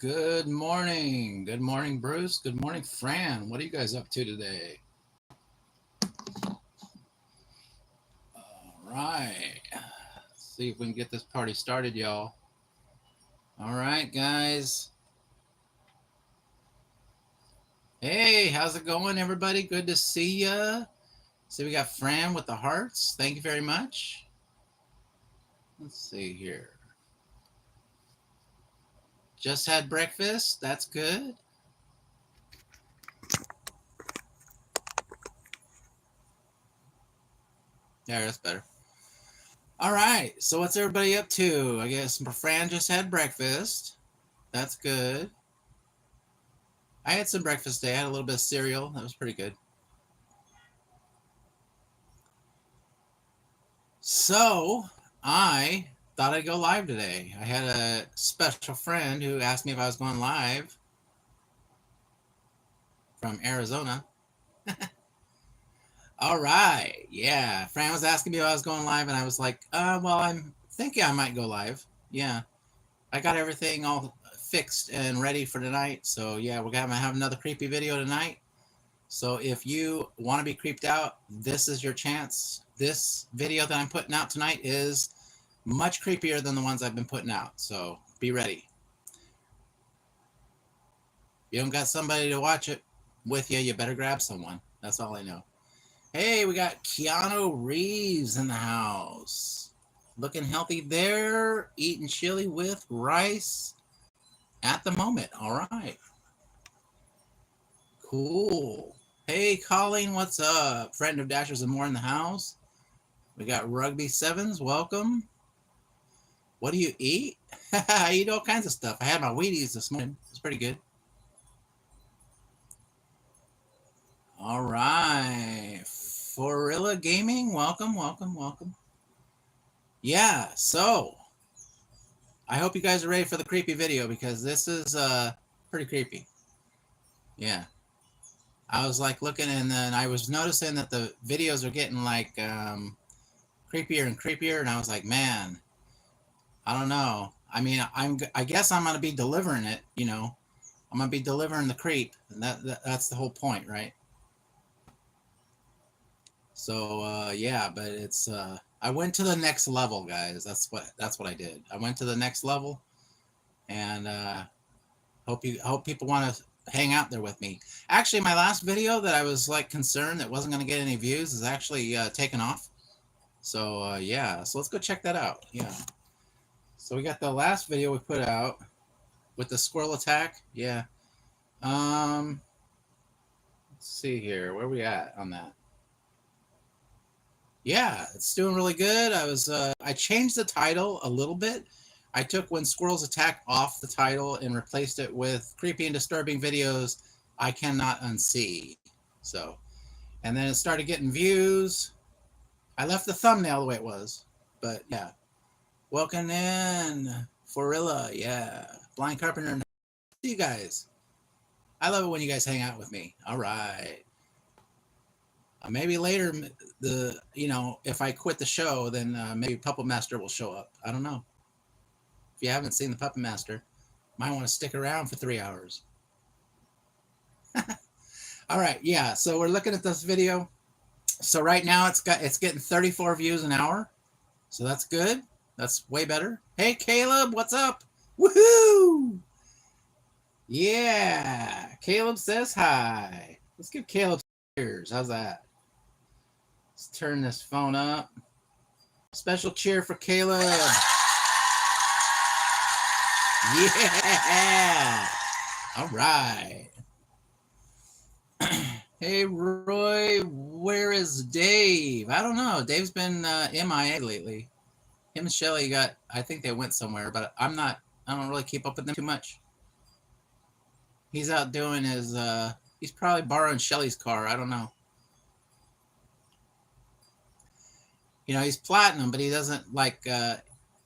Good morning. Good morning, Bruce. Good morning, Fran. What are you guys up to today? All right. Let's see if we can get this party started, y'all. All right, guys. Hey, how's it going, everybody? Good to see ya. See, we got Fran with the hearts. Thank you very much. Let's see here. Just had breakfast. That's good. Yeah, that's better. All right. So what's everybody up to? I guess Fran just had breakfast. That's good. I had some breakfast today. I had a little bit of cereal. That was pretty good. So I thought I'd go live today. I had a special friend who asked me if I was going live from Arizona. All right. Yeah. Fran was asking me if I was going live, and I was like, well, I'm thinking I might go live. Yeah. I got everything all fixed and ready for tonight. So, yeah, we're going to have another creepy video tonight. So, if you want to be creeped out, this is your chance. This video that I'm putting out tonight is much creepier than the ones I've been putting out. So, be ready. If you don't got somebody to watch it with you, you better grab someone. That's all I know. Hey, we got Keanu Reeves in the house. Looking healthy there. Eating chili with rice at the moment. All right. Cool. Hey, Colleen, what's up? Friend of Dashers and More in the house. We got Rugby Sevens. Welcome. What do you eat? I eat all kinds of stuff. I had my Wheaties this morning. It's pretty good. All right. Forilla Gaming, welcome, welcome, welcome. Yeah, so I hope you guys are ready for the creepy video because this is pretty creepy. Yeah. I was like looking and then I was noticing that the videos are getting like creepier and creepier and I was like, man, I don't know. I mean, I guess I'm going to be delivering it, you know. I'm going to be delivering the creep. And that's the whole point, right? So yeah, but it's I went to the next level, guys. That's what I did. I went to the next level, and hope people want to hang out there with me. Actually, my last video that I was like concerned that wasn't going to get any views is actually taken off. So yeah, so let's go check that out. Yeah. So we got the last video we put out with the squirrel attack. Yeah. Let's see here. Where are we at on that? Yeah, it's doing really good. I changed the title a little bit. I took When Squirrels Attack off the title and replaced it with Creepy and Disturbing Videos I Cannot Unsee. So, and then it started getting views. I left the thumbnail the way it was, but yeah. Welcome in, Forilla, yeah. Blind Carpenter, see you guys. I love it when you guys hang out with me. All right. Maybe later, if I quit the show, then maybe Puppet Master will show up. I don't know. If you haven't seen the Puppet Master, might want to stick around for 3 hours. All right, yeah. So we're looking at this video. So right now it's getting 34 views an hour. So that's good. That's way better. Hey Caleb, what's up? Woohoo! Yeah, Caleb says hi. Let's give Caleb cheers. How's that? Let's turn this phone up. Special cheer for Caleb. Yeah. All right. Hey, Roy, where is Dave? I don't know. Dave's been MIA lately. Him and Shelly I think they went somewhere, but I don't really keep up with them too much. He's out doing he's probably borrowing Shelly's car. I don't know. You know, he's platinum, but he doesn't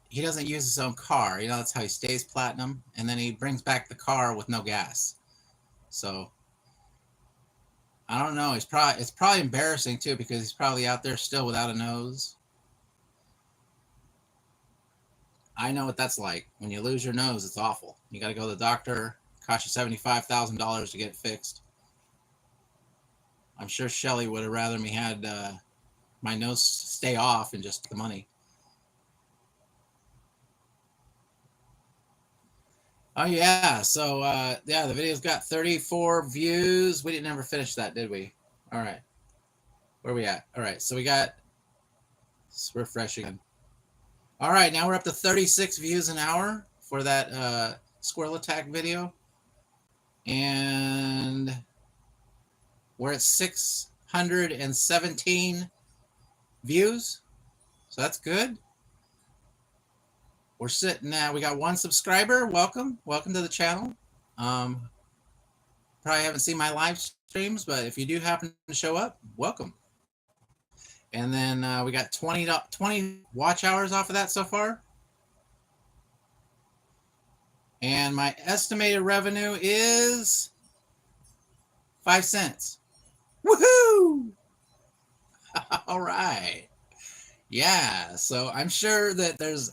he doesn't use his own car. You know, that's how he stays platinum. And then he brings back the car with no gas. So I don't know. It's probably embarrassing too because he's probably out there still without a nose. I know what that's like. When you lose your nose, it's awful. You got to go to the doctor. Cost you $75,000 to get it fixed. I'm sure Shelly would have rather me had my nose stay off and just the money. Oh yeah, so yeah, the video's got 34 views. We didn't ever finish that, did we? All right, where are we at? All right, so we got. Let's refresh again. All right, now we're up to 36 views an hour for that squirrel attack video, and we're at 617 views, so that's good. We're sitting at, we got 1 subscriber. Welcome to the channel. Probably haven't seen my live streams, but if you do happen to show up, welcome. And then we got 20 watch hours off of that so far. And my estimated revenue is 5 cents. Woohoo! All right. Yeah, so I'm sure that there's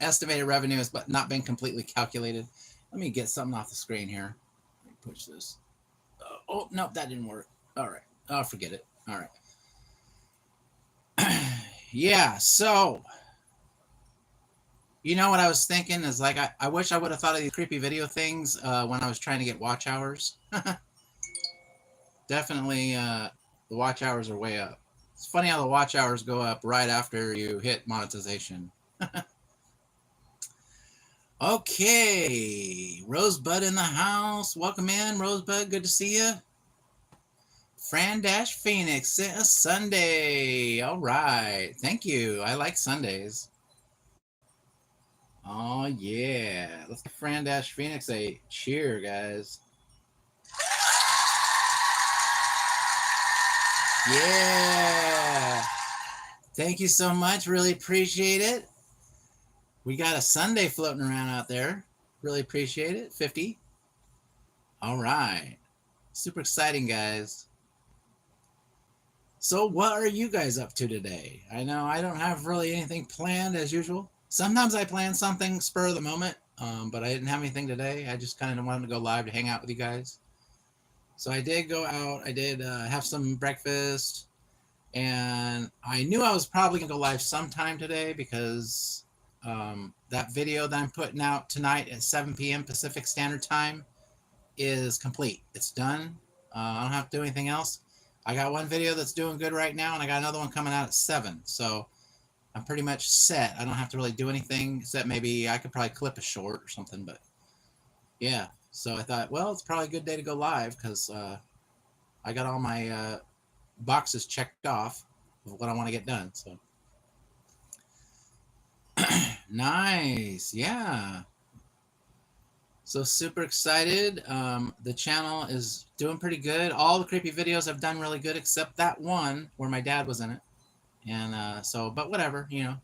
estimated revenue has not been completely calculated. Let me get something off the screen here. Let me push this. Oh, no, that didn't work. All right. Oh, forget it. All right. Yeah, so you know what I was thinking is like I wish I would have thought of these creepy video things when I was trying to get watch hours. Definitely the watch hours are way up. It's funny how the watch hours go up right after you hit monetization. Okay, Rosebud in the house. Welcome in, Rosebud. Good to see you. Fran-Phoenix sent a Sunday. All right. Thank you. I like Sundays. Oh, yeah. Let's give Fran-Phoenix a cheer, guys. Yeah. Thank you so much. Really appreciate it. We got a Sunday floating around out there. Really appreciate it. 50. All right. Super exciting, guys. So what are you guys up to today? I know I don't have really anything planned as usual. Sometimes I plan something spur of the moment, but I didn't have anything today. I just kind of wanted to go live to hang out with you guys. So I did go out. I did have some breakfast, and I knew I was probably going to go live sometime today because that video that I'm putting out tonight at 7 p.m. Pacific Standard Time is complete. It's done. I don't have to do anything else. I got one video that's doing good right now, and I got another one coming out at 7. So I'm pretty much set. I don't have to really do anything except maybe I could probably clip a short or something. But yeah, so I thought, well, it's probably a good day to go live because I got all my boxes checked off of what I want to get done. So nice. Yeah. So super excited. The channel is doing pretty good. All the creepy videos have done really good except that one where my dad was in it. And so, but whatever, you know,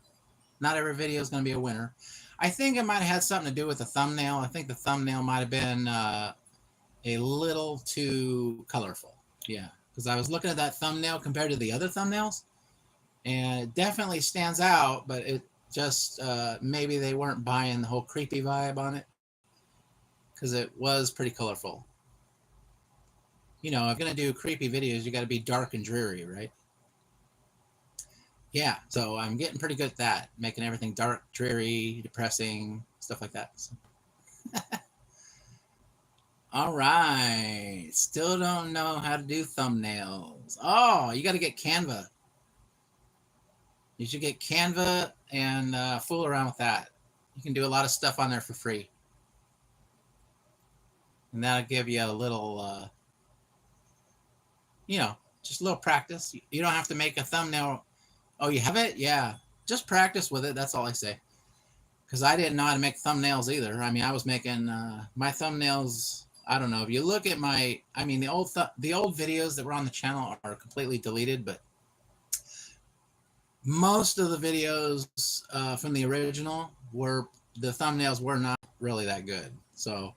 not every video is going to be a winner. I think it might have had something to do with the thumbnail. I think the thumbnail might have been a little too colorful. Yeah, because I was looking at that thumbnail compared to the other thumbnails, and it definitely stands out, but it just maybe they weren't buying the whole creepy vibe on it. Because it was pretty colorful. You know, if you're going to do creepy videos, you got to be dark and dreary, right? Yeah, so I'm getting pretty good at that, making everything dark, dreary, depressing, stuff like that. So. All right. Still don't know how to do thumbnails. Oh, you got to get Canva. You should get Canva and fool around with that. You can do a lot of stuff on there for free. And that'll give you a little, you know, just a little practice. You don't have to make a thumbnail. Oh, you have it? Yeah. Just practice with it. That's all I say. Because I didn't know how to make thumbnails either. I mean, I was making my thumbnails. I don't know. If you look at my, I mean, the old videos that were on the channel are completely deleted, but most of the videos from the original the thumbnails were not really that good. So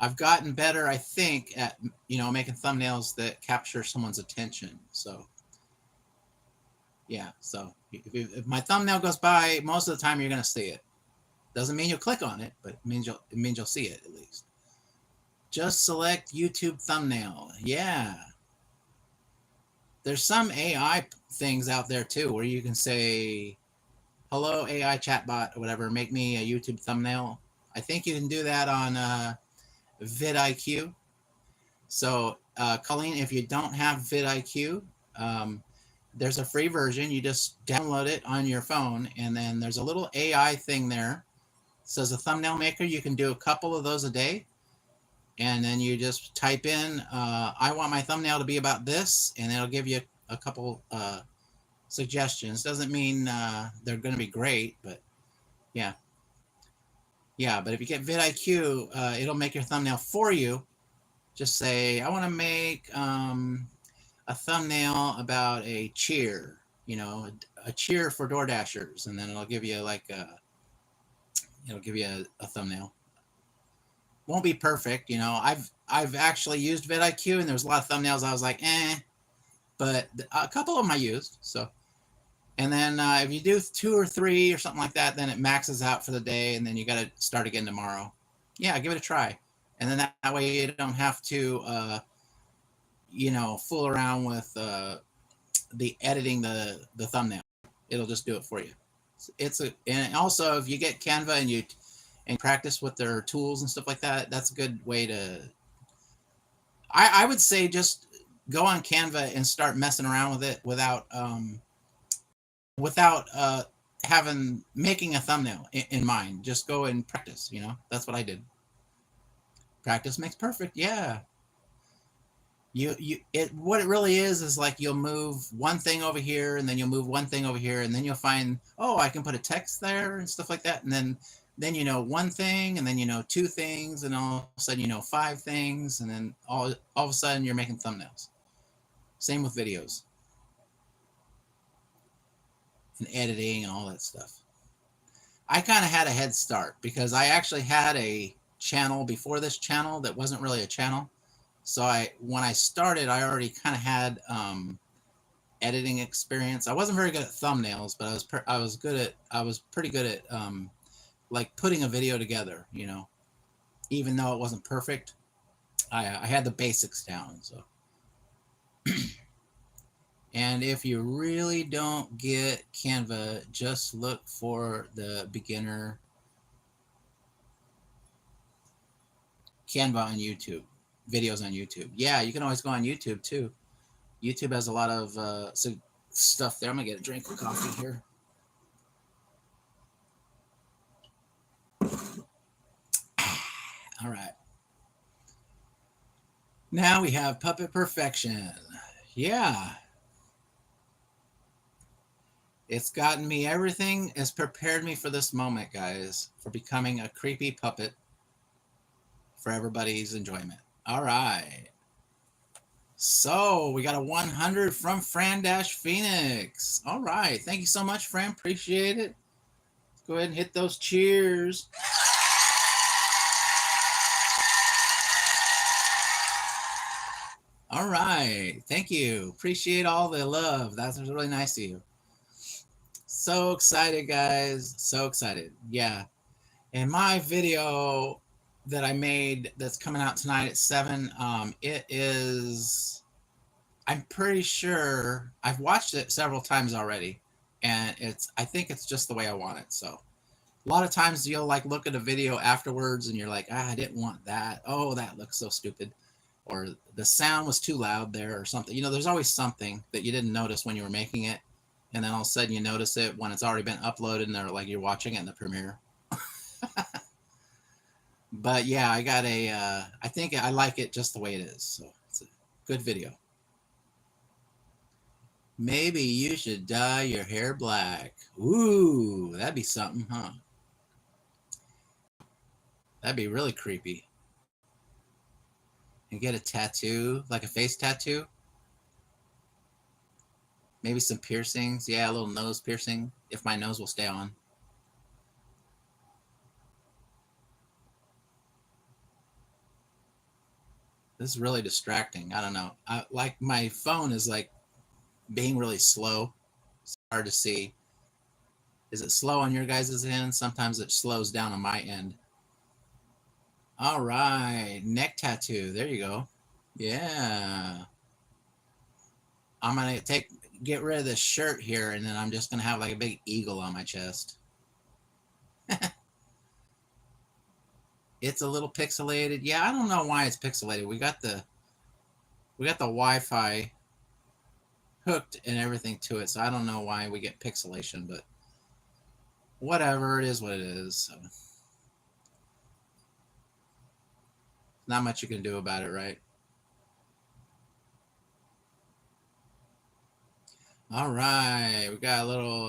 I've gotten better, I think, at, you know, making thumbnails that capture someone's attention. So yeah, so if my thumbnail goes by, most of the time you're going to see it. Doesn't mean you'll click on it, but it means you'll see it at least. Just select YouTube thumbnail. Yeah. There's some AI things out there too where you can say, hello AI chatbot or whatever, make me a YouTube thumbnail. I think you can do that on vidIQ. So Colleen, if you don't have vidIQ, there's a free version. You just download it on your phone, and then there's a little AI thing there. It says a thumbnail maker. You can do a couple of those a day, and then you just type in, I want my thumbnail to be about this, and it'll give you a couple suggestions. Doesn't mean they're going to be great, but yeah. Yeah, but if you get vidIQ, it'll make your thumbnail for you. Just say, I want to make a thumbnail about a cheer, a cheer for Door Dashers, and then it'll give you a thumbnail. Won't be perfect, I've actually used vidIQ, and there was a lot of thumbnails I was like, but a couple of them I used. So, and then if you do 2 or 3 or something like that, then it maxes out for the day, and then you got to start again tomorrow. Yeah, give it a try. And then that way you don't have to, fool around with the editing the thumbnail. It'll just do it for you. And also if you get Canva and you practice with their tools and stuff like that, that's a good way to. I would say just go on Canva and start messing around with it without making a thumbnail in mind. Just go and practice. That's what I did. Practice makes perfect. Yeah. What it really is like you'll move one thing over here, and then you'll move one thing over here, and then you'll find, I can put a text there and stuff like that. And then one thing, and then 2 things, and all of a sudden 5 things, and then all of a sudden you're making thumbnails. Same with videos and editing and all that stuff. I kind of had a head start because I actually had a channel before this channel that wasn't really a channel. So when I started, I already kind of had editing experience. I wasn't very good at thumbnails, but I was pretty good at like putting a video together, even though it wasn't perfect. I had the basics down. So and if you really don't get Canva, just look for the beginner Canva on YouTube, videos on YouTube. Yeah, you can always go on YouTube too. YouTube has a lot of stuff there. I'm gonna get a drink of coffee here. All right. Now we have Puppet Perfection. Yeah. It's gotten me, everything has prepared me for this moment, guys, for becoming a creepy puppet for everybody's enjoyment. All right. So we got a 100 from Fran-Phoenix. All right. Thank you so much, Fran. Appreciate it. Let's go ahead and hit those cheers. All right. Thank you. Appreciate all the love. That's really nice of you. So excited, guys. So excited. Yeah. And my video that I made that's coming out tonight at 7, it is, I'm pretty sure I've watched it several times already, and I think it's just the way I want it. So a lot of times you'll like look at a video afterwards and you're like, I didn't want that. Oh, that looks so stupid. Or the sound was too loud there or something. There's always something that you didn't notice when you were making it. And then all of a sudden you notice it when it's already been uploaded and they're like, you're watching it in the premiere. But yeah, I got I think I like it just the way it is. So it's a good video. Maybe you should dye your hair black. Ooh, that'd be something, huh? That'd be really creepy. And get a tattoo, like a face tattoo. Maybe some piercings. Yeah, a little nose piercing, if my nose will stay on. This is really distracting. I don't know. Like my phone is like being really slow. It's hard to see. Is it slow on your guys' end? Sometimes it slows down on my end. All right, neck tattoo. There you go. Yeah. I'm gonna get rid of this shirt here, and then I'm just gonna have like a big eagle on my chest. It's a little pixelated. Yeah, I don't know why it's pixelated. We got the Wi-Fi hooked and everything to it, so I don't know why we get pixelation, but whatever, it is what it is. So not much you can do about it, right? All right, we got a little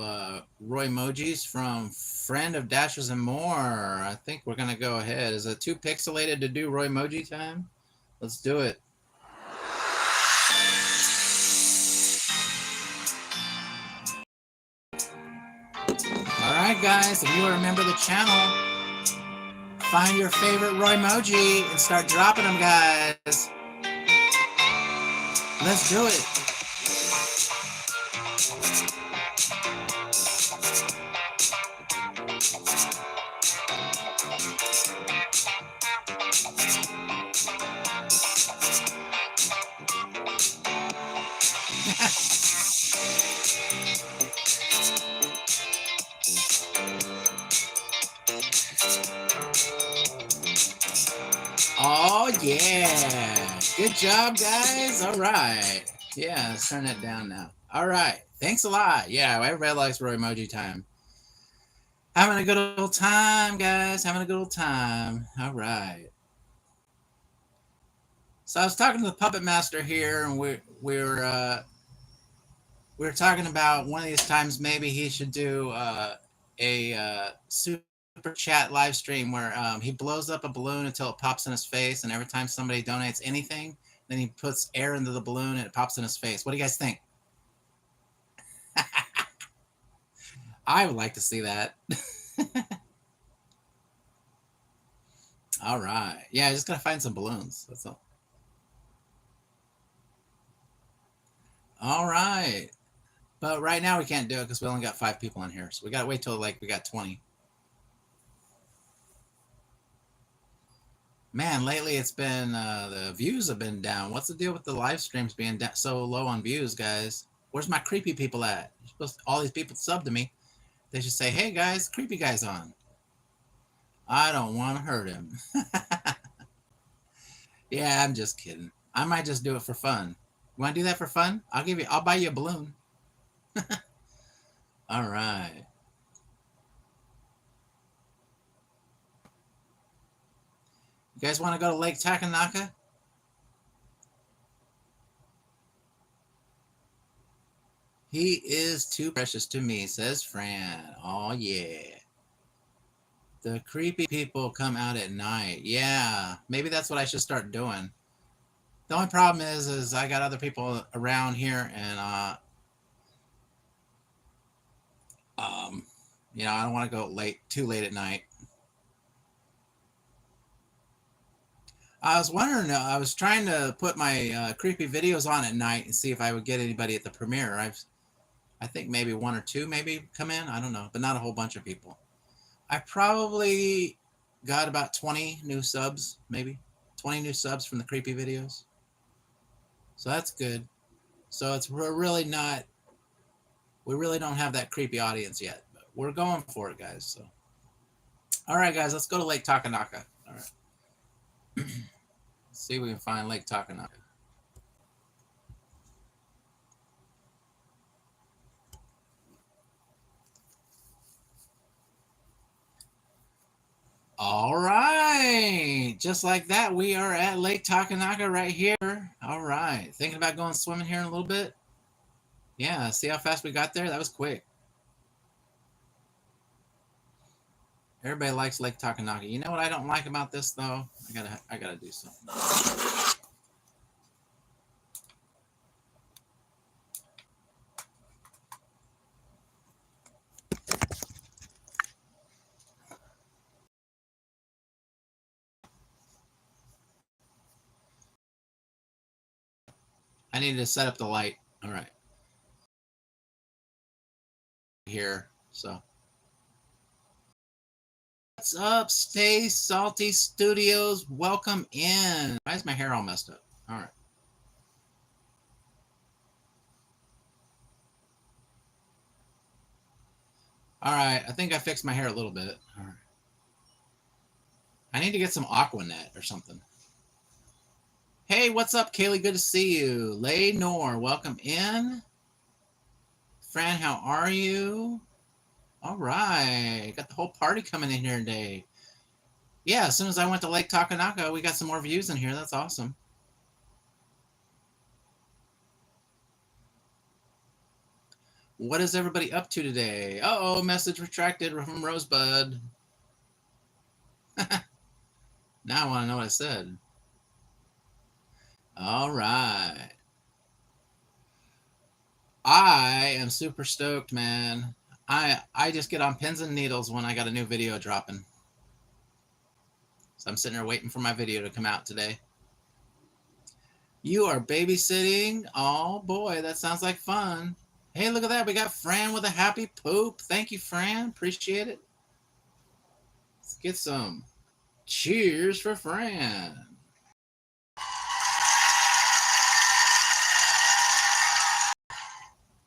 Roy emojis from Friend of Dashers and More. I think we're gonna go ahead. Is it too pixelated to do Roy emoji time? Let's do it. All right, guys, if you remember the channel, find your favorite Roy emoji and start dropping them, guys. Let's do it. Oh, yeah. Good job, guys. All right. Yeah, let's turn that down now. All right. Thanks a lot. Yeah, everybody likes Roy emoji time. Having a good old time, guys. Having a good old time. All right. So I was talking to the puppet master here, and we were talking about one of these times maybe he should do a super chat live stream where he blows up a balloon until it pops in his face, and every time somebody donates anything, then he puts air into the balloon and it pops in his face. What do you guys think? I would like to see that. All right. Yeah, just gotta find some balloons. That's all. All right. But right now we can't do it because we only got 5 people in here. So we gotta wait till like we got 20. Man, lately it's been the views have been down. What's the deal with the live streams being so low on views, guys? Where's my creepy people at? You're supposed to, all these people sub to me. They should say, "Hey guys, creepy guy's on." I don't want to hurt him. Yeah, I'm just kidding. I might just do it for fun. You want to do that for fun? I'll buy you a balloon. All right. You guys want to go to Lake Takanaka? He is too precious to me, says Fran. Oh, yeah. The creepy people come out at night. Yeah, maybe that's what I should start doing. The only problem is I got other people around here, and I don't want to go too late at night. I was wondering, I was trying to put my creepy videos on at night and see if I would get anybody at the premiere. I think maybe 1 or 2 maybe come in. I don't know, but not a whole bunch of people. I probably got about 20 new subs, maybe 20 new subs from the creepy videos. So that's good. So we really don't have that creepy audience yet, but we're going for it, guys. So, all right, guys, let's go to Lake Takanaka. All right. Let's see if we can find Lake Takanaka. All right. Just like that, we are at Lake Takanaka right here. All right. Thinking about going swimming here in a little bit? Yeah, see how fast we got there? That was quick. Everybody likes Lake Takanaka. You know what I don't like about this though? I gotta do something. I need to set up the light. All right. Here. So What's up, Stay Salty Studios? Welcome in. Why is my hair all messed up? All right. All right. I think I fixed my hair a little bit. All right. I need to get some Aquanet or something. Hey, what's up, Kaylee? Good to see you. Lenore, welcome in. Fran, how are you? All right. Got the whole party coming in here today. Yeah, as soon as I went to Lake Takanaka, we got some more views in here. That's awesome. What is everybody up to today? Uh-oh, message retracted from Rosebud. Now I want to know what I said. All right. I am super stoked, man. I just get on pins and needles when I got a new video dropping. So I'm sitting there waiting for my video to come out today. You are babysitting? Oh boy, that sounds like fun. Hey, look at that. We got Fran with a happy poop. Thank you, Fran. Appreciate it. Let's get some cheers for Fran.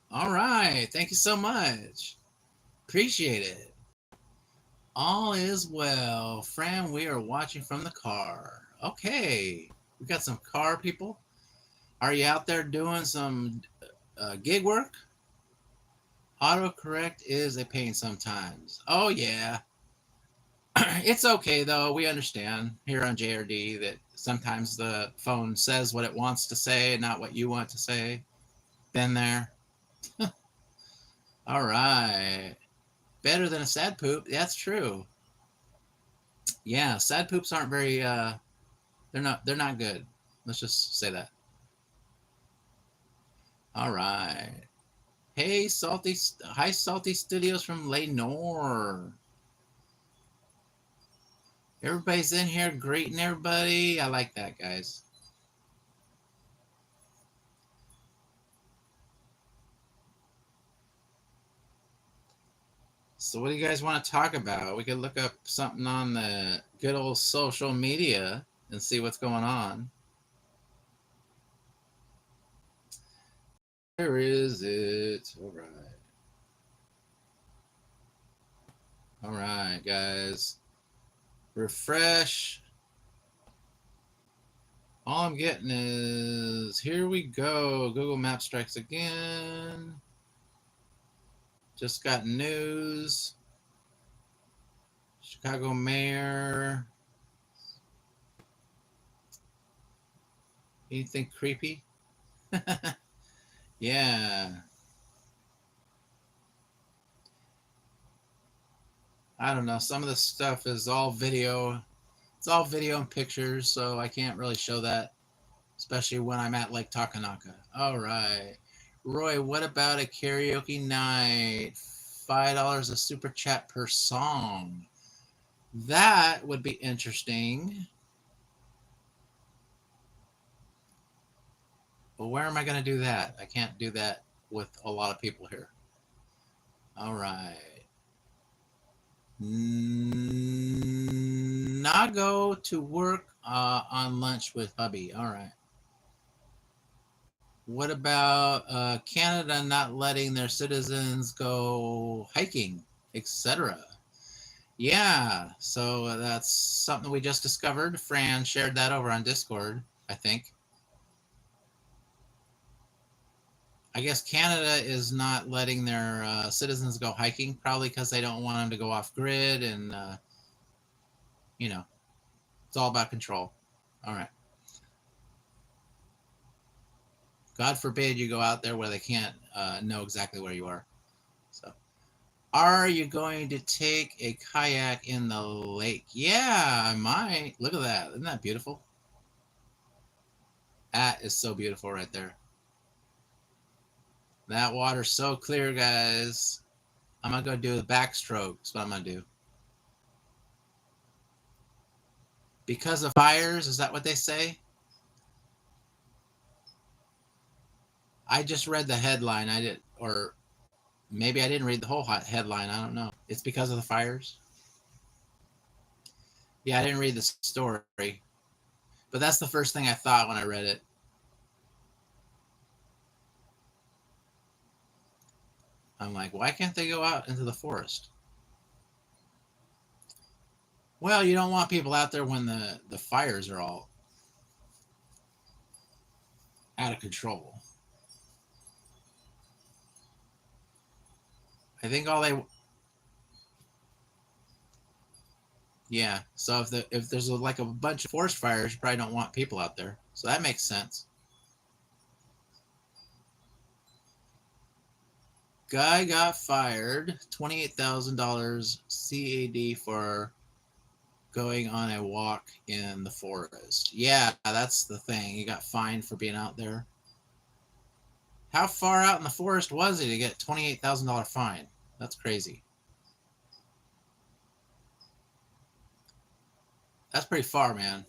All right. Thank you so much. Appreciate it. All is well. Fran, we are watching from the car. Okay. We got some car people. Are you out there doing some gig work? Autocorrect is a pain sometimes. Oh, yeah. It's okay, though. We understand here on JRD that sometimes the phone says what it wants to say, not what you want to say. Been there. All right. Better than a sad poop. That's true. Yeah, sad poops aren't very they're not good. Let's just say that. All right. Hey, hi Salty Studios from Lenore. Everybody's in here greeting everybody. I like that, guys. So what do you guys want to talk about? We could look up something on the good old social media and see what's going on. Where is it? All right. All right, guys. Refresh. All I'm getting is, here we go. Google Maps strikes again. Just got news. Chicago mayor. Anything creepy? Yeah. I don't know. Some of the stuff is all video. It's all video and pictures, so I can't really show that, especially when I'm at Lake Takanaka. All right. Roy, what about a karaoke night? $5 a super chat per song. That would be interesting. But where am I going to do that? I can't do that with a lot of people here. All right. Not go to work on lunch with hubby. All right. What about Canada not letting their citizens go hiking, etc.? Yeah, so that's something we just discovered. Fran shared that over on Discord, I think. I guess Canada is not letting their citizens go hiking, probably because they don't want them to go off grid, and it's all about control. All right. God forbid you go out there where they can't know exactly where you are. So, are you going to take a kayak in the lake? Yeah, I might. Look at that. Isn't that beautiful? That is so beautiful right there. That water's so clear, guys. I'm going to go do the backstroke. That's what I'm going to do. Because of fires, is that what they say? I just read the headline. Or maybe I didn't read the whole headline. I don't know. It's because of the fires. Yeah, I didn't read the story, but that's the first thing I thought when I read it. I'm like, why can't they go out into the forest? Well, you don't want people out there when the fires are all out of control. I think all they yeah. So if there's like a bunch of forest fires, you probably don't want people out there. So that makes sense. Guy got fired, $28,000 CAD for going on a walk in the forest. Yeah, that's the thing. He got fined for being out there. How far out in the forest was he to get $28,000 fine? That's crazy. That's pretty far, man.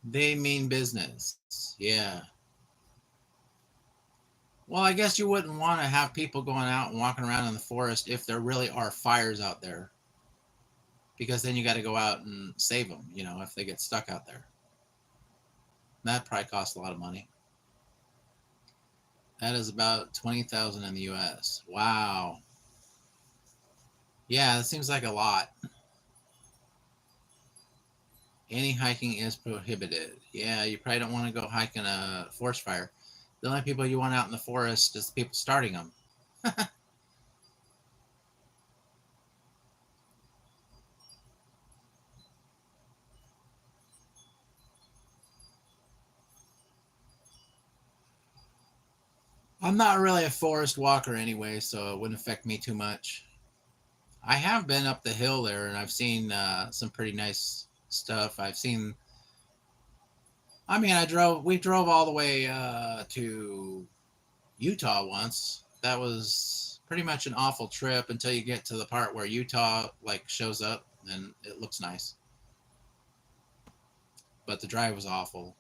They mean business. Yeah. Well, I guess you wouldn't want to have people going out and walking around in the forest if there really are fires out there, because then you got to go out and save them, if they get stuck out there. That probably costs a lot of money. That is about 20,000 in the US. Wow. Yeah, that seems like a lot. Any hiking is prohibited. Yeah, you probably don't want to go hiking a forest fire. The only people you want out in the forest is the people starting them. I'm not really a forest walker anyway, so it wouldn't affect me too much. I have been up the hill there, and I've seen some pretty nice stuff. I've seen. I mean, We drove all the way to Utah once. That was pretty much an awful trip until you get to the part where Utah like shows up, and it looks nice. But the drive was awful.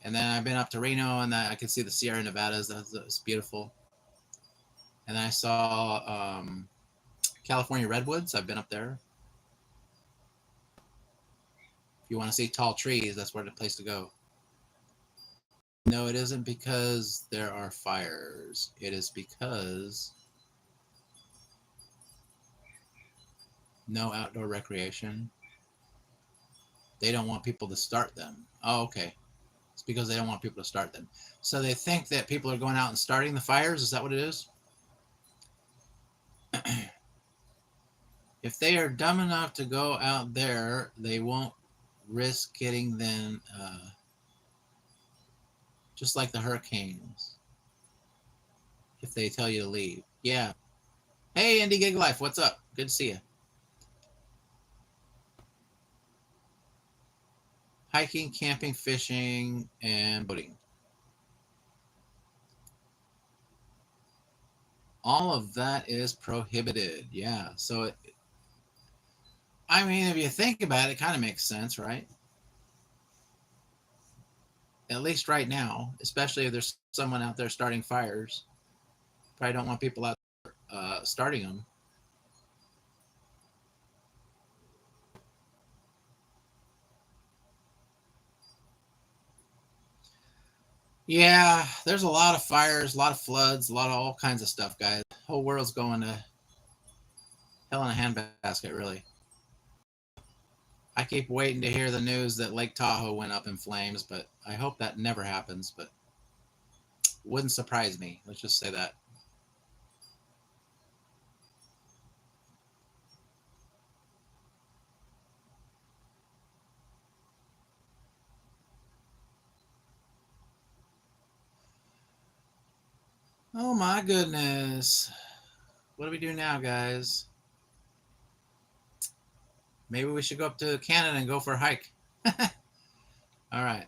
And then I've been up to Reno, and I could see the Sierra Nevadas. That's beautiful. And then I saw California redwoods. I've been up there. If you want to see tall trees, that's where the place to go. No, it isn't because there are fires. It is because no outdoor recreation. They don't want people to start them. Oh, okay. It's because they don't want people to start them. So they think that people are going out and starting the fires. Is that what it is? If they are dumb enough to go out there, they won't risk getting them, just like the hurricanes, if they tell you to leave. Yeah. Hey, Indie Gig Life, what's up? Good to see you. Hiking, camping, fishing, and boating. All of that is prohibited. Yeah. So, I mean, if you think about it, it kind of makes sense, right? At least right now, especially if there's someone out there starting fires. Probably don't want people out there starting them. Yeah, there's a lot of fires, a lot of floods, a lot of all kinds of stuff, guys. The whole world's going to hell in a handbasket, really. I keep waiting to hear the news that Lake Tahoe went up in flames, but I hope that never happens, but wouldn't surprise me. Let's just say that. Oh my goodness. What do we do now, guys? Maybe we should go up to Canada and go for a hike. All right.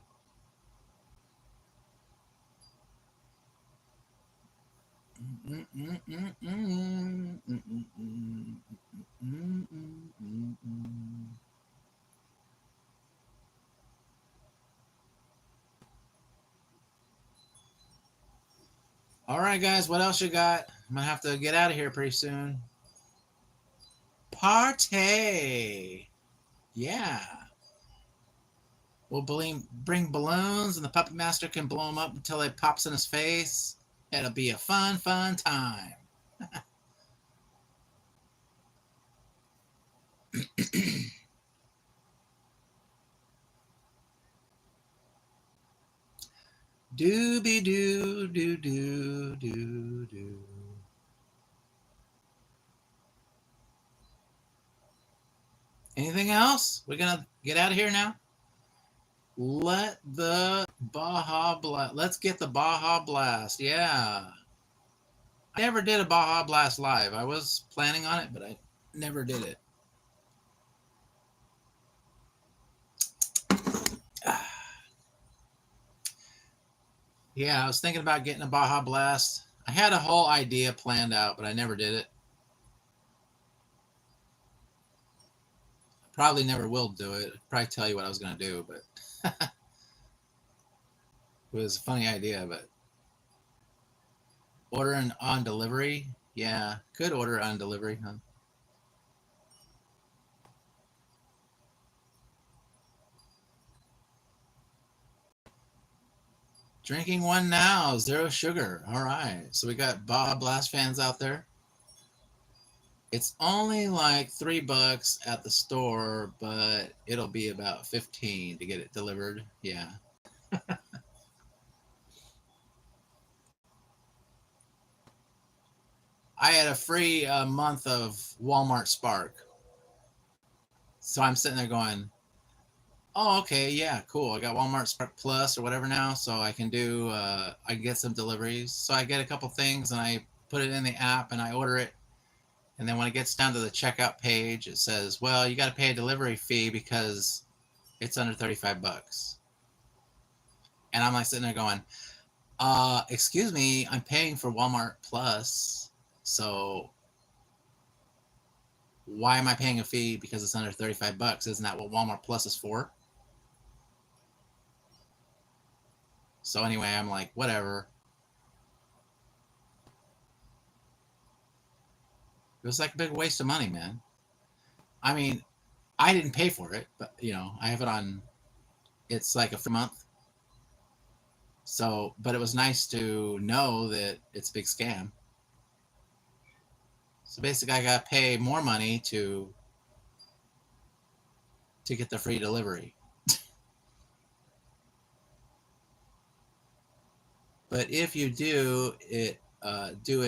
All right, guys, what else you got? I'm gonna have to get out of here pretty soon. Party! Yeah. We'll bring balloons, and the puppet master can blow them up until it pops in his face. It'll be a fun, fun time. Dooby doo doo doo doo doo. Anything else? We're gonna get out of here now. Let the Baja Blast. Let's get the Baja Blast. Yeah. I never did a Baja Blast live. I was planning on it, but I never did it. Yeah, I was thinking about getting a Baja Blast. I had a whole idea planned out, but I never did it. Probably never will do it. I'd probably tell you what I was going to do, but it was a funny idea. But ordering on delivery, yeah, could order on delivery, huh? Drinking one now, zero sugar. All right, so we got Baja Blast fans out there. It's only like $3 at the store, but it'll be about 15 to get it delivered. Yeah. I had a free month of Walmart Spark. So I'm sitting there going, oh, okay, yeah, cool. I got Walmart Spark Plus or whatever now, so I can do, I get some deliveries. So I get a couple things and I put it in the app and I order it. And then when it gets down to the checkout page, it says, well, you got to pay a delivery fee because it's under $35. And I'm like sitting there going, excuse me, I'm paying for Walmart Plus. So why am I paying a fee because it's under $35? Isn't that what Walmart Plus is for? So anyway, I'm like, whatever. It was like a big waste of money, man. I mean, I didn't pay for it, but I have it on. It's like a free month. So, but it was nice to know that it's a big scam. So basically, I got to pay more money to get the free delivery. But if you do it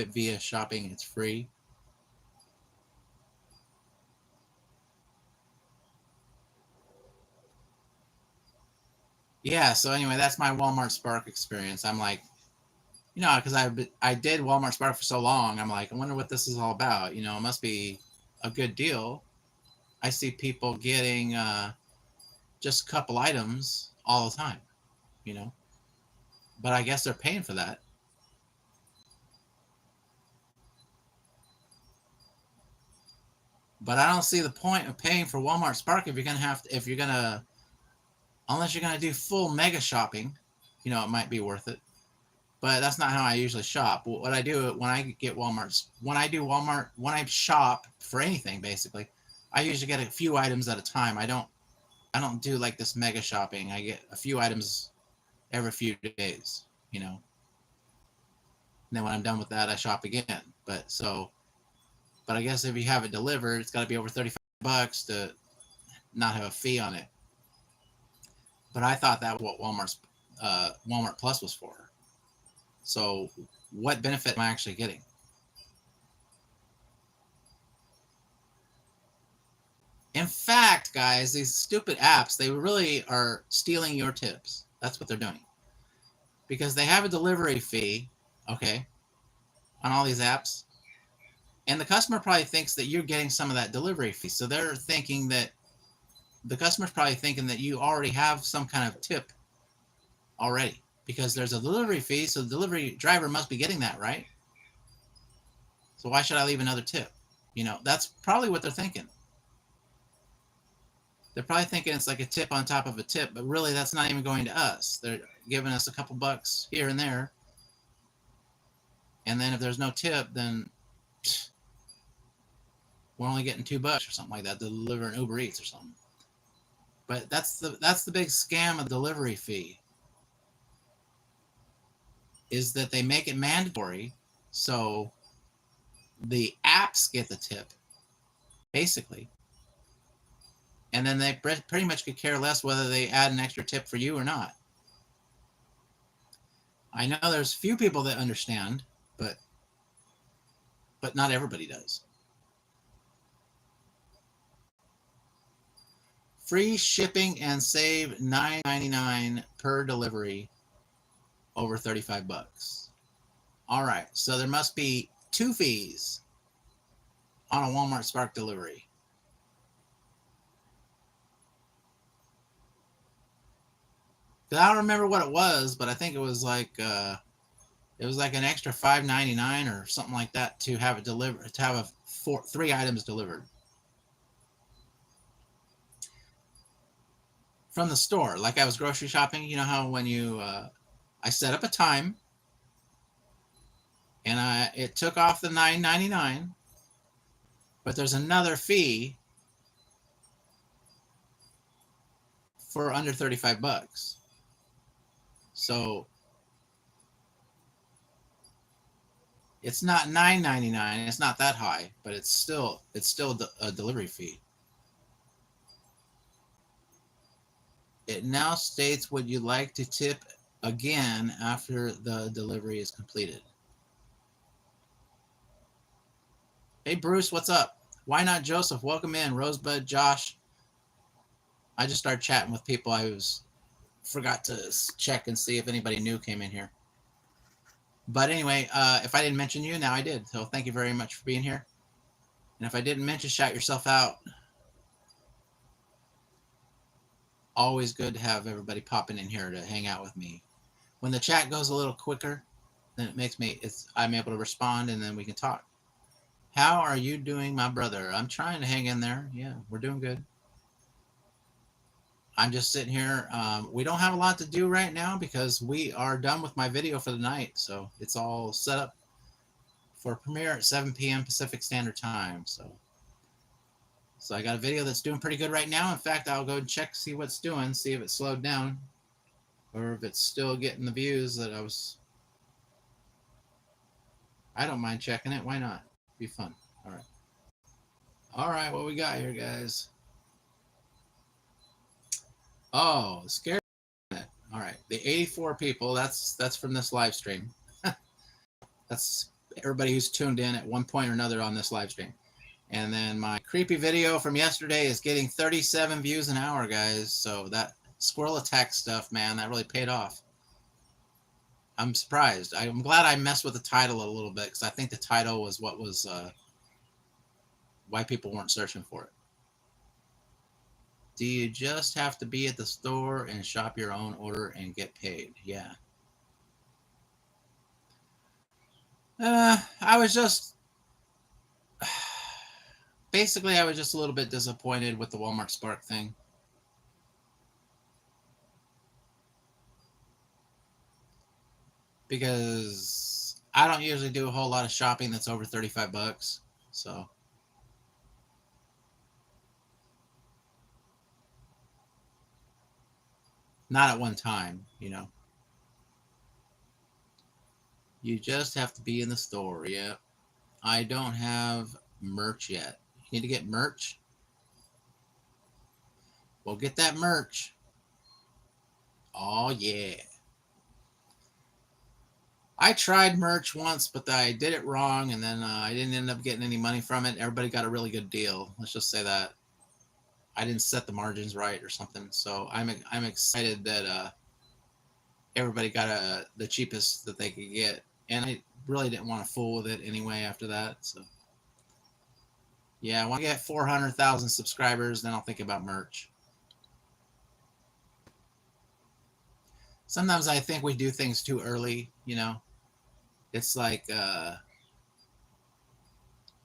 via shopping, it's free. Yeah. So anyway, that's my Walmart Spark experience. I'm like, because I did Walmart Spark for so long. I'm like, I wonder what this is all about. It must be a good deal. I see people getting just a couple items all the time. But I guess they're paying for that. But I don't see the point of paying for Walmart Spark if you're gonna unless you're gonna do full mega shopping, it might be worth it. But that's not how I usually shop. What I do when I get when I shop for anything, basically, I usually get a few items at a time. I don't do like this mega shopping. I get a few items every few days, And then when I'm done with that, I shop again. But I guess if you have it delivered, it's got to be over $35 to not have a fee on it. But I thought that was what Walmart Plus was for. So what benefit am I actually getting? In fact, guys, these stupid apps, they really are stealing your tips. That's what they're doing. Because they have a delivery fee, okay, on all these apps. And the customer probably thinks that you're getting some of that delivery fee. So they're thinking that the customer's probably thinking that you already have some kind of tip already because there's a delivery fee. So the delivery driver must be getting that, right? So why should I leave another tip? That's probably what they're thinking. They're probably thinking it's like a tip on top of a tip, but really that's not even going to us. They're giving us a couple bucks here and there. And then if there's no tip, then we're only getting $2 or something like that to deliver an Uber Eats or something. But that's the big scam of delivery fee, is that they make it mandatory, so the apps get the tip, basically. And then they pretty much could care less whether they add an extra tip for you or not. I know there's few people that understand, but not everybody does. Free shipping and save $9.99 per delivery over $35. All right, so there must be 2 fees on a Walmart Spark delivery. I don't remember what it was, but I think it was like an extra $5.99 or something like that to have it delivered, to have 3 items delivered from the store. Like I was grocery shopping. You know how when you I set up a time, and it took off the $9.99, but there's another fee for under $35. So it's not $9.99. It's not that high, but it's still a delivery fee. It now states, would you like to tip again after the delivery is completed? Hey, Bruce, what's up? Why not Joseph? Welcome in. Rosebud, Josh. I just started chatting with people. I forgot to check and see if anybody new came in here. But anyway, if I didn't mention you, now I did. So thank you very much for being here. And if I didn't mention, shout yourself out. Always good to have everybody popping in here to hang out with me. When the chat goes a little quicker, then it makes I'm able to respond, and then we can talk. How are you doing, my brother? I'm trying to hang in there. Yeah, we're doing good. I'm just sitting here. We don't have a lot to do right now because we are done with my video for the night. So it's all set up for premiere at 7 p.m. Pacific Standard Time. So I got a video that's doing pretty good right now. In fact, I'll go and check, see what's doing, see if it slowed down or if it's still getting the views that I don't mind checking it. Why not? Be fun. All right, what we got here, guys? Oh, scared. All right, the 84 people, that's from this live stream. That's everybody who's tuned in at one point or another on this live stream. And then my creepy video from yesterday is getting 37 views an hour, guys. So that squirrel attack stuff, man, that really paid off. I'm surprised. I'm glad I messed with the title a little bit, because I think the title was what was why people weren't searching for it. Do you just have to be at the store and shop your own order and get paid? Yeah. I was just basically I was just a little bit disappointed with the Walmart Spark thing. Because I don't usually do a whole lot of shopping that's over $35. So not at one time, you know. You just have to be in the store. Yeah. I don't have merch yet. You need to get merch? Well, get that merch. Oh, yeah. I tried merch once, but I did it wrong, and then I didn't end up getting any money from it. Everybody got a really good deal. Let's just say that. I didn't set the margins right or something. So I'm excited that everybody got the cheapest that they could get. And I really didn't want to fool with it anyway after that. So yeah, when I get 400,000 subscribers, then I'll think about merch. Sometimes I think we do things too early, you know. It's like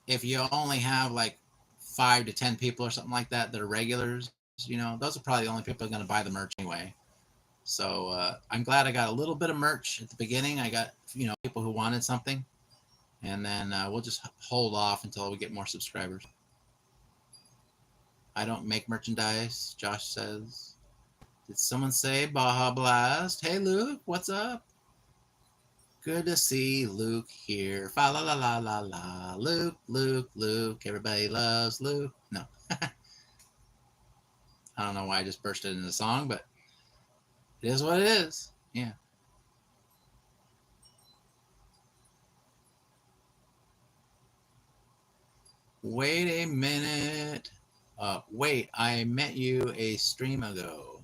if you only have like 5 to 10 people or something like that are regulars, you know, those are probably the only people who are going to buy the merch anyway. So I'm glad I got a little bit of merch at the beginning. I got, you know, people who wanted something. And then we'll just hold off until we get more subscribers. I don't make merchandise, Josh says. Did someone say Baja Blast? Hey, Luke, what's up? Good to see Luke here. Fa la la la la la. Luke, Luke, Luke. Everybody loves Luke. No. I don't know why I just bursted into the song, but it is what it is. Yeah. Wait a minute. Wait, I met you a stream ago.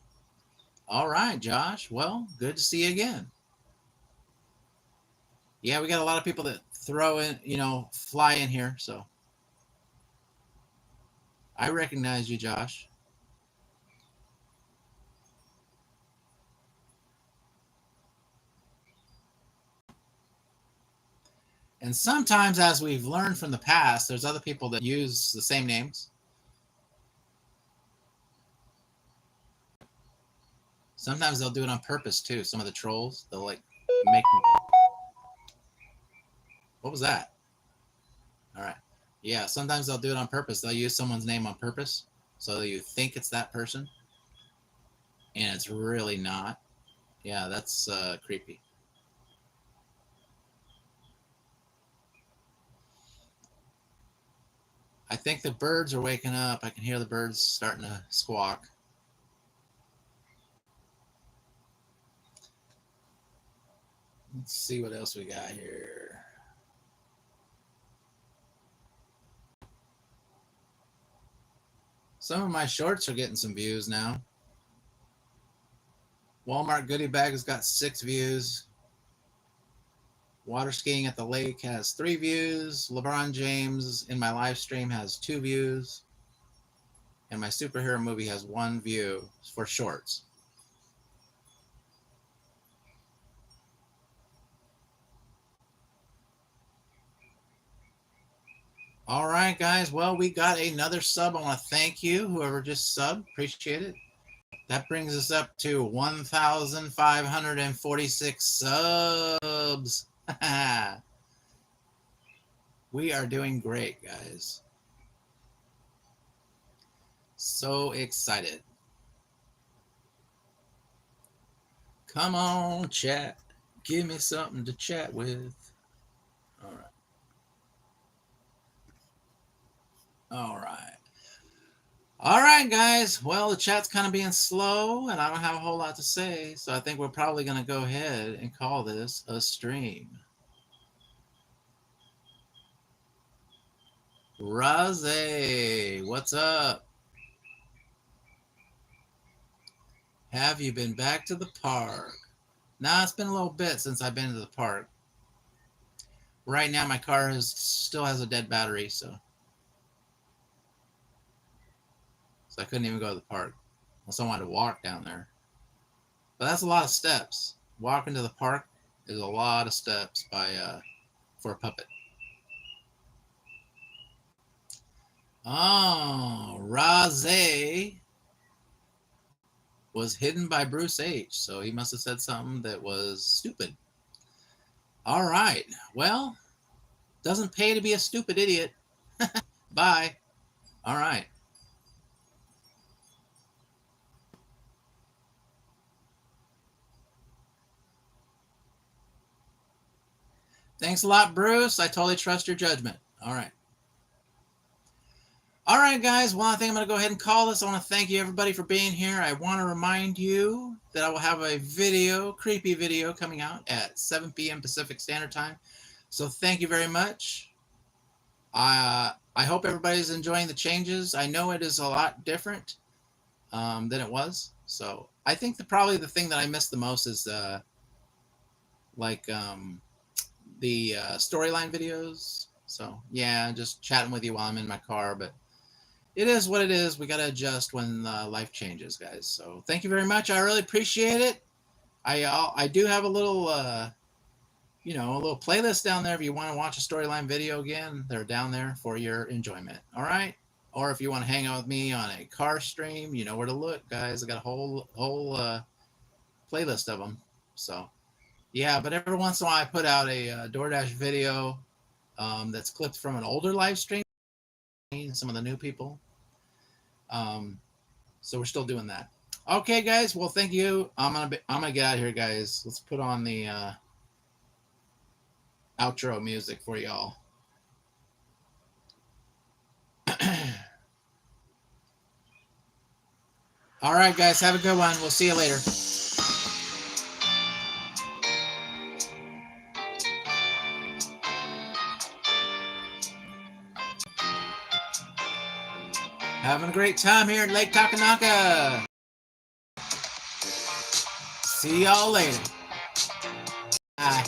All right, Josh. Well, good to see you again. Yeah, we got a lot of people that throw in, fly in here. So I recognize you, Josh. And sometimes, as we've learned from the past, there's other people that use the same names. Sometimes they'll do it on purpose too. Some of the trolls, they'll like make. What was that? All right. Yeah, sometimes they'll do it on purpose. They'll use someone's name on purpose, so you think it's that person, and it's really not. Yeah, that's creepy. I think the birds are waking up. I can hear the birds starting to squawk. Let's see what else we got here. Some of my shorts are getting some views now. Walmart goodie bag has got 6 views. Water skiing at the lake has 3 views. LeBron James in my live stream has 2 views. And my superhero movie has 1 view for shorts. All right, guys. Well, we got another sub. I want to thank you, whoever just subbed. Appreciate it. That brings us up to 1,546 subs. We are doing great, guys. So excited. Come on, chat. Give me something to chat with. All right. All right. All right, guys. Well, the chat's kind of being slow, and I don't have a whole lot to say, so I think we're probably going to go ahead and call this a stream. Rose, what's up? Have you been back to the park? Nah, it's been a little bit since I've been to the park. Right now, my car still has a dead battery, so I couldn't even go to the park unless I wanted to walk down there. But that's a lot of steps. Walking to the park is a lot of steps for a puppet. Oh, Rose was hidden by Bruce H. So he must have said something that was stupid. All right. Well, doesn't pay to be a stupid idiot. Bye. All right. Thanks a lot, Bruce. I totally trust your judgment. All right. All right, guys. Well, I think I'm going to go ahead and call this. I want to thank you, everybody, for being here. I want to remind you that I will have a creepy video, coming out at 7 p.m. Pacific Standard Time. So thank you very much. I hope everybody's enjoying the changes. I know it is a lot different than it was. So I think probably the thing that I missed the most is the storyline videos. So yeah, just chatting with you while I'm in my car, but it is what it is. We got to adjust when life changes, guys. So thank you very much. I really appreciate it. I do have a little, a little playlist down there. If you want to watch a storyline video again, they're down there for your enjoyment. All right. Or if you want to hang out with me on a car stream, you know where to look, guys. I got a whole playlist of them. So yeah, but every once in a while I put out a DoorDash video that's clipped from an older live stream. Some of the new people. So we're still doing that. Okay, guys. Well, thank you. I'm gonna get out of here, guys. Let's put on the outro music for y'all. All right, guys. Have a good one. We'll see you later. Having a great time here at Lake Takanaka. See y'all later. Bye.